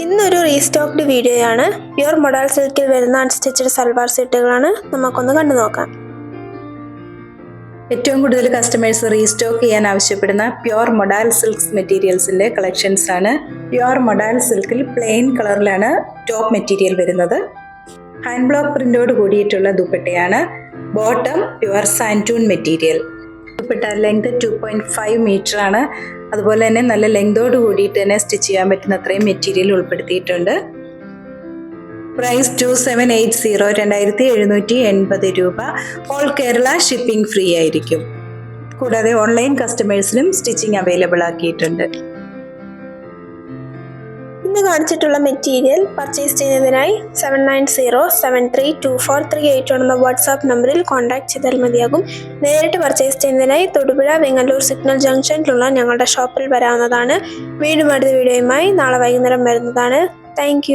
ഇന്നൊരു റീസ്റ്റോക്ക്ഡ് വീഡിയോയാണ്. Pure modal സിൽക്കിൽ വരുന്ന അൺസ്റ്റിച്ചഡ് സൽവാർ സെറ്റുകളാണ്. നമുക്കൊന്ന് കണ്ടു നോക്കാം. ഏറ്റവും കൂടുതൽ കസ്റ്റമേഴ്സ് റീസ്റ്റോക്ക് ചെയ്യാൻ ആവശ്യപ്പെടുന്ന പ്യുർ മൊഡാൾ സിൽക്സ് മെറ്റീരിയൽസിൻ്റെ കളക്ഷൻസ് ആണ്. പ്യുർ മൊഡാൾ സിൽക്കിൽ പ്ലെയിൻ കളറിലാണ് ടോപ്പ് മെറ്റീരിയൽ വരുന്നത്. ഹാൻഡ് ബ്ലോക്ക് പ്രിന്റോട് കൂടിയിട്ടുള്ള ദുപ്പട്ടയാണ്. Bottom pure santoon material. Dupatta length 2.5 metre ആണ്. അതുപോലെ തന്നെ നല്ല ലെങ്തോട് കൂടിയിട്ട് തന്നെ സ്റ്റിച്ച് ചെയ്യാൻ പറ്റുന്ന അത്രയും മെറ്റീരിയൽ ഉൾപ്പെടുത്തിയിട്ടുണ്ട്. പ്രൈസ് 2780 2780 രൂപ. ഓൾ കേരള ഷിപ്പിംഗ് ഫ്രീ ആയിരിക്കും. കൂടാതെ ഓൺലൈൻ കസ്റ്റമേഴ്സിനും സ്റ്റിച്ചിങ് അവൈലബിൾ ആക്കിയിട്ടുണ്ട്. ഇന്ന് കാണിച്ചിട്ടുള്ള മെറ്റീരിയൽ പർച്ചേസ് ചെയ്യുന്നതിനായി 7907324381 എന്ന വാട്സാപ്പ് നമ്പറിൽ കോൺടാക്ട് ചെയ്താൽ മതിയാകും. നേരിട്ട് പർച്ചേസ് ചെയ്യുന്നതിനായി തൊടുപുഴ വെങ്ങല്ലൂർ സിഗ്നൽ ജംഗ്ഷനിലുള്ള ഞങ്ങളുടെ ഷോപ്പിൽ വരാവുന്നതാണ്. വീണ്ടും അടുത്ത വീഡിയോയുമായി നാളെ വൈകുന്നേരം വരുന്നതാണ്. താങ്ക്